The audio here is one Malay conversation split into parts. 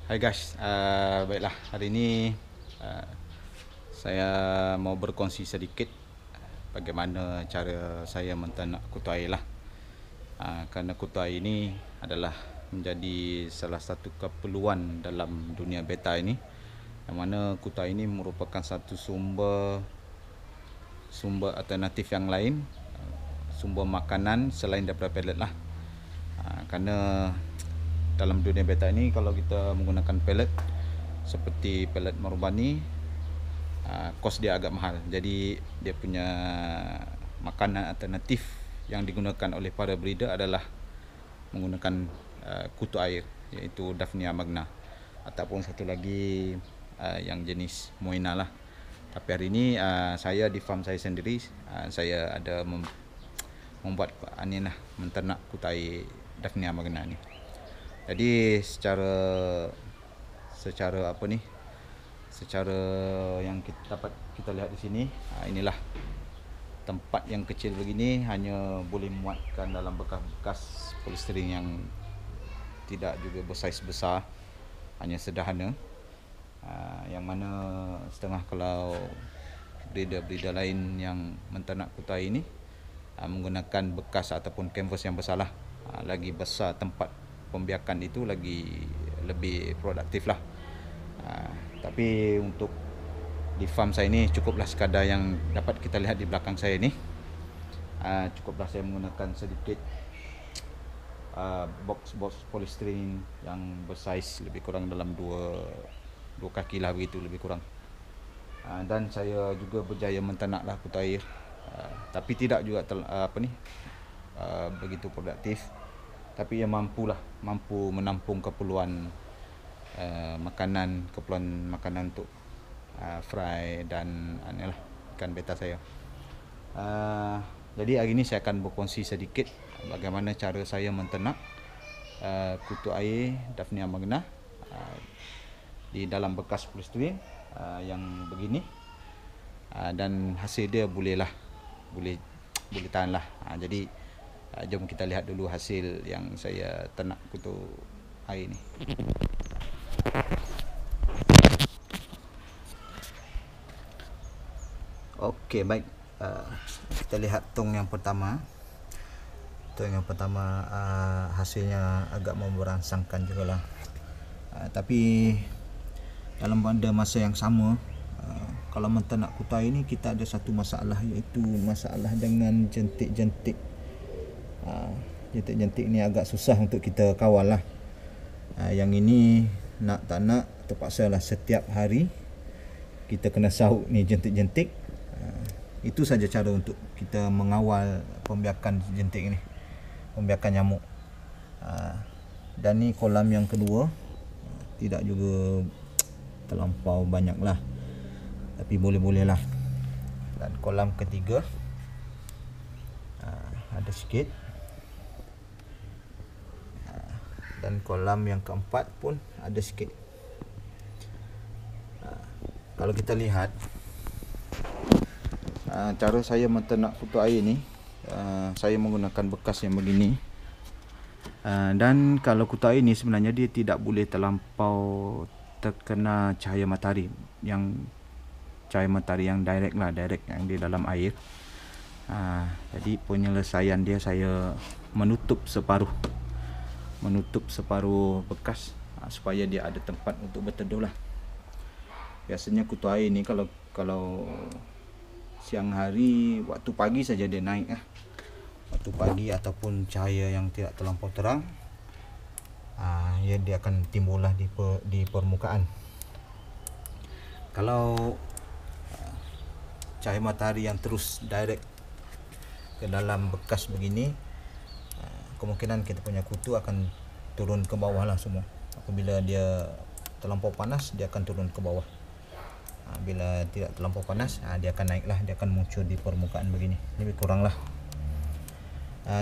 Hai guys, baiklah hari ini uh, saya mau berkongsi sedikit bagaimana cara saya mentanak kutu air lah. Kerana kutu air ini adalah menjadi salah satu keperluan dalam dunia beta ini, yang mana kutu air ini merupakan satu sumber alternatif yang lain, sumber makanan selain daripada pellet lah. Kerana dalam dunia beta ini kalau kita menggunakan pellet seperti pellet marubani, kos dia agak mahal. Jadi dia punya makanan alternatif yang digunakan oleh para breeder adalah menggunakan kutu air, iaitu Daphnia magna, ataupun satu lagi yang jenis Moina lah. Tapi hari ini saya di farm saya sendiri, saya ada membuat menternak kutu air Daphnia magna ni. Jadi secara apa ni? Secara yang kita dapat kita lihat di sini, inilah tempat yang kecil begini hanya boleh muatkan dalam bekas-bekas polystyrene yang tidak juga bersaiz besar, hanya sederhana. Yang mana setengah kalau breeder-breeder lain yang menternak kutu air ini menggunakan bekas ataupun canvas yang besar lah. Lagi besar tempat pembiakan itu lagi lebih produktif lah. Tapi untuk di farm saya ini cukuplah sekadar yang dapat kita lihat di belakang saya ni. Cukuplah saya menggunakan sedikit box polystyrene yang bersaiz lebih kurang dalam 2 kaki lah, begitu lebih kurang. Dan saya juga berjaya mentanaklah kutu air, tapi tidak juga begitu produktif, tapi ia mampu menampung keperluan makanan untuk fry dan ikan beta saya. Jadi hari ini saya akan berkongsi sedikit bagaimana cara saya menternak kutu air Daphnia magna di dalam bekas polystyrene yang begini, dan hasil dia boleh tahan lah. Jadi jom kita lihat dulu hasil yang saya ternak kutu air ni. Okey, baik. Kita lihat tong yang pertama. Hasilnya agak memberangsangkan jugalah. Tapi dalam pada masa yang sama, kalau menternak kutu air ni kita ada satu masalah, iaitu masalah dengan jentik-jentik. Jentik-jentik ni agak susah untuk kita kawal lah. Yang ini nak tak nak terpaksa lah setiap hari kita kena sahut ni jentik-jentik. Itu saja cara untuk kita mengawal pembiakan jentik ni, pembiakan nyamuk. Dan ni kolam yang kedua, tidak juga terlampau banyak lah, tapi boleh-boleh lah. Dan kolam ketiga ada sikit, dan kolam yang keempat pun ada sikit. Kalau kita lihat cara saya menternak kutu air ni, saya menggunakan bekas yang begini. Dan kalau kutu air ni sebenarnya dia tidak boleh terlampau terkena cahaya matahari yang direct yang di dalam air. Jadi penyelesaian dia, saya menutup separuh bekas supaya dia ada tempat untuk berteduh lah. Biasanya kutu air ni kalau siang hari, waktu pagi saja dia naik waktu pagi ataupun cahaya yang tidak terlampau terang, dia akan timbullah di permukaan. Kalau cahaya matahari yang terus direct ke dalam bekas begini, kemungkinan kita punya kutu akan turun ke bawah lah semua. Apabila dia terlampau panas, dia akan turun ke bawah. Bila tidak terlampau panas, dia akan naik lah, dia akan muncul di permukaan begini, lebih kurang lah.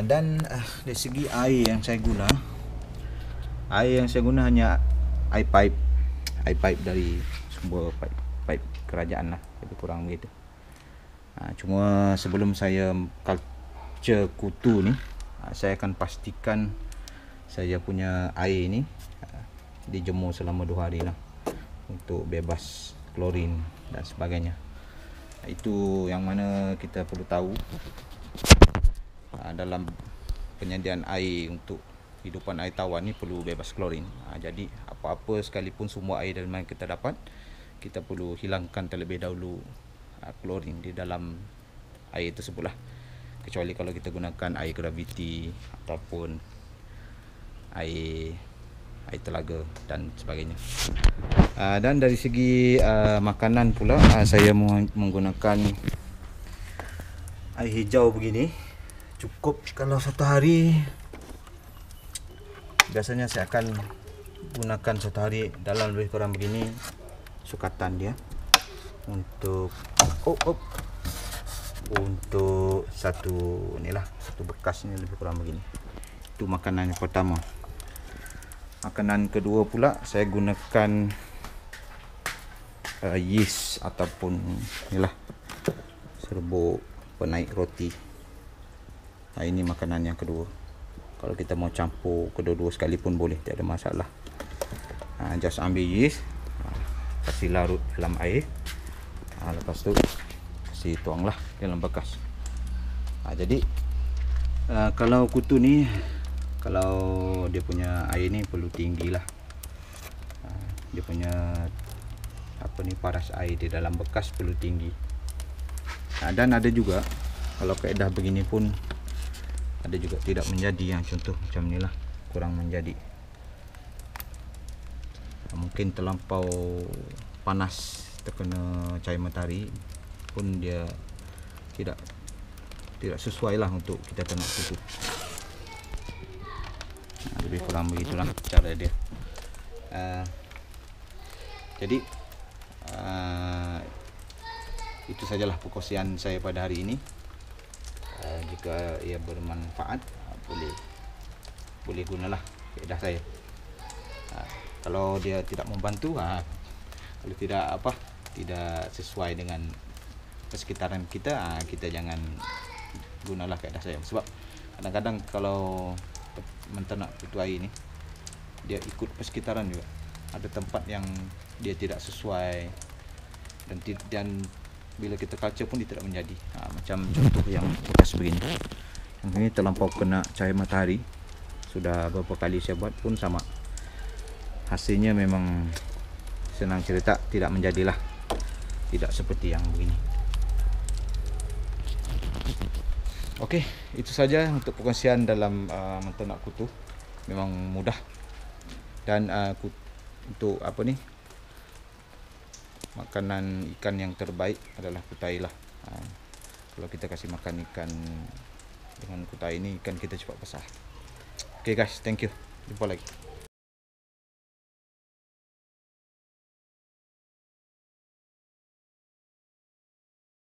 Dan dari segi air yang saya guna hanya air pipe dari sumber pipe kerajaan lah, lebih kurang begitu. Cuma sebelum saya culture kutu ni, saya akan pastikan saya punya air ni dijemur selama 2 hari lah untuk bebas klorin dan sebagainya. Itu yang mana kita perlu tahu dalam penyediaan air untuk hidupan air tawar ni perlu bebas klorin. Jadi apa-apa sekalipun sumber air dari mana kita dapat, kita perlu hilangkan terlebih dahulu klorin di dalam air tersebut lah. Kecuali kalau kita gunakan air graviti ataupun air telaga dan sebagainya. Dan dari segi makanan pula, saya menggunakan air hijau begini. Cukup kalau satu hari. Biasanya saya akan gunakan satu hari dalam lebih kurang begini sukatan dia untuk untuk satu inilah, satu bekas ni lebih kurang begini. Itu makanan yang pertama. Makanan kedua pula saya gunakan yeast ataupun inilah serbuk penaik roti. Ini makanan yang kedua. Kalau kita mau campur kedua-dua sekalipun boleh, tak ada masalah. Just ambil yeast, kasih larut dalam air, lepas tu kasih tuanglah dalam bekas. Jadi kalau kutu ni, kalau dia punya air ni perlu tinggi lah. Dia punya paras air di dalam bekas perlu tinggi. Dan ada juga kalau kaedah begini pun ada juga tidak menjadi, yang contoh macam ni lah, kurang menjadi. Mungkin terlampau panas terkena cahaya matahari pun dia tidak sesuai lah untuk kita ternak kutu. Lebih kurang begitulah cara dia. Jadi itu sajalah perkongsian saya pada hari ini. Jika ia bermanfaat, boleh gunalah kaedah saya. Kalau dia tidak membantu, kalau tidak sesuai dengan persekitaran kita, kita jangan gunalah kaedah saya. Sebab kadang-kadang kalau menternak kutu air ni, dia ikut persekitaran juga. Ada tempat yang dia tidak sesuai, dan bila kita culture pun dia tidak menjadi. Macam contoh yang bekas begini. Yang ini terlampau kena cahaya matahari. Sudah beberapa kali saya buat pun sama. Hasilnya memang senang cerita tidak menjadilah. Tidak seperti yang begini. Okey, itu saja untuk perkongsian dalam menternak kutu. Memang mudah. Dan untuk makanan ikan yang terbaik adalah kutai lah. Kalau kita kasih makan ikan dengan kutai ini, ikan kita cepat besar. Okay guys, thank you. Jumpa lagi.